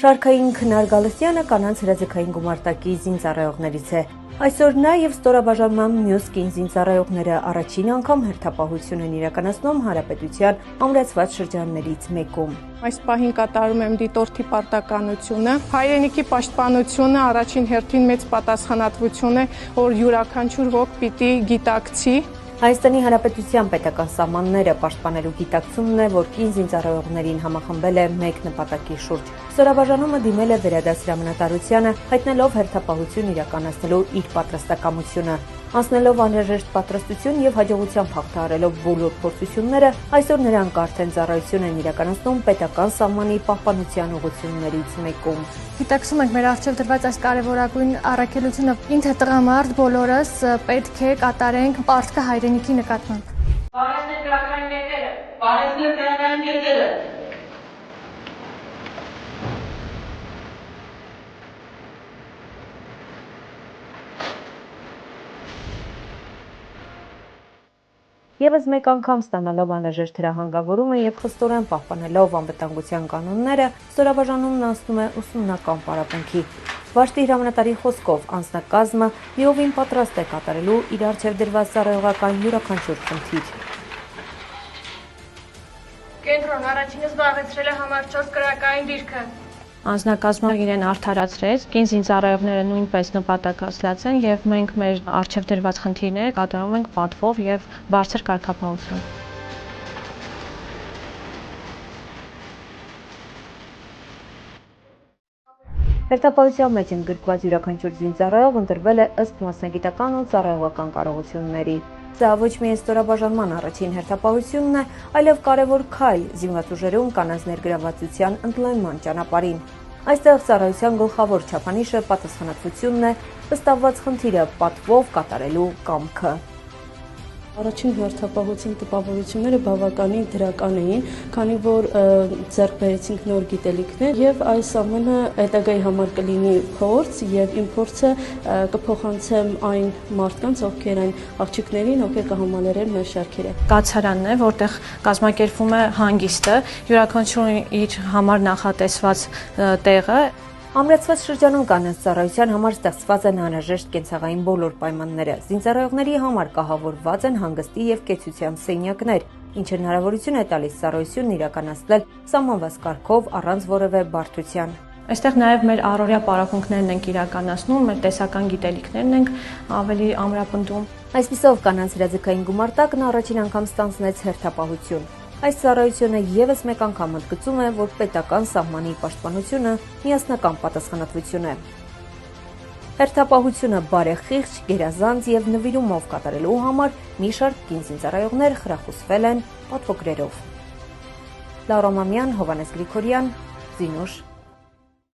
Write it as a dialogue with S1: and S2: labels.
S1: Շարքային Քնար Գալստյանը կանանց հրաձգային գումարտակի զինծառայողներից է։ Այսօր նա եւ ստորաբաժանման մյուս կին զինծառայողները առաջին անգամ հերթապահություն են իրականացնում հանրապետության ամրացված շրջաններից մեկում։
S2: Այս պահին կատարում եմ դիտորդի պարտականությունը։ Հայրենիքի պաշտպանությունը առաջին հերթին մեծ պատասխանատվություն է, որ յուրաքանչյուր ոք պիտի գիտակցի։
S1: Հայաստանի Հանրապետության պետական սահմանները պաշտպանելու գիտակցումն է, որ կին զինծառայողներին համախմբել է մեկ նպատակի շուրջ։ Ստորաբաժանումը դիմել է վերադաս հրամանատարությանը, հայտնելով հերթապահություն իրականացնելու իր պատրաստակամությունը։ Անցնելով անհրաժեշտ պատրաստություն եւ հաջողությամբ հաղթահարելով բոլոր փորձությունները, այսօր նրանք արդեն ծառայություն են իրականացնում պետական սահմանի պահպանության ուղղություններից մեկում։
S3: Գիտակցում ենք մեր առջև դրված այս կարևորագույն առաքելությունը ինքը տղամարդ բոլորս պետք է կատարենք պարտքը հայրենիքի նկատմամբ։
S4: Բարևներ գրականները, բարևներ գրականները։
S1: Եվս մեկ անգամ ստանալով անհրաժեշտ հրահանգավորումը եւ խստորեն պահպանելով անվտանգության կանոնները, ստորաբաժանումն անցնում է ուսումնական պարապմունքի։ Վարշտի հրամանատարի խոսքով անձնակազմը միովին պատրաստ է կատարելու իր առջև դրված ծառայողական յուրաքանչյուր խնդիր։
S3: Կենտրոն առաջինը զբաղեցրել է համար 4 կրակային դիրքը։
S5: Անձնակազմը իրեն արդարացրեց, կին զինծառայողները նույնպես նպատակասլաց են եւ մենք մեր առջև դրված խնդիրները կատարում ենք պատվով եւ բարձր կարգապահությամբ։
S1: Հերթապահության մեջ ընդգրկված յուրաքանչյուր զինծառայող ընտրվել է ըստ մասնագիտական ու ծառայողական կարողությունների։ Սա ոչ միայն ստորաբաժանման առաջին հերթապահությունն է, այլև կարևոր քայլ զինված ուժերում կանանց ներգրավվածության ընդլայնման ճանապարհին։ Այստեղ ծառայության գլխավոր չափանիշը պատասխանատվությունն է, վստահված խնդիրը պատվով կատարելու կամքը։
S6: Առաջին հերթապահության տպավորությունները բավականին դրական էին, քանի որ ձեռք բերեցինք նոր գիտելիքներ եւ այս ամենը հետագայի համար կլինի փորձ եւ իմ փորձը կփոխանցեմ այն մարդկանց, ովքեր այն աղջիկներին, ովքեր կհամալրեն մեր շարքերը։
S5: Կացարանն է, որտեղ կազմակերպվում է հանգիստը, յուրաքանչյուրը իր համար նախատեսված տեղը։
S1: Ամրացված շրջանում կանանց ծառայության համար ստեղծված են անհրաժեշտ կենցաղային բոլոր պայմանները։ Զինծառայողների համար կահավորված են հանգստի եւ կեցության սենյակներ, ինչը հնարավորություն է տալիս ծառայությունն իրականացնել սահմանված կարգով առանց որևէ բարդության։
S5: Այստեղ նաև մեր առօրյա պարապմունքներն ենք իրականացնում, մեր տեսական գիտելիքներն ենք ավելի ամրապնդում։
S1: Այսպիսով կանանց հրաձգային գումարտակն առաջին անգամ ստանձնեց հերթապահություն։ Այս ծառայությունը եւս մեկ անգամ ընդգծում է, որ պետական սահմանի պաշտպանությունը միասնական պատասխանատվություն է։ Հերթապահությունը բարեխիղճ, գերազանց եւ նվիրումով կատարելու համար մի շարք կին զինծառայողներ խրախուսվել են պատվոգրերով։ Լաուրա Մամյան, Հովհաննես Գրիգորյան, Զինուշ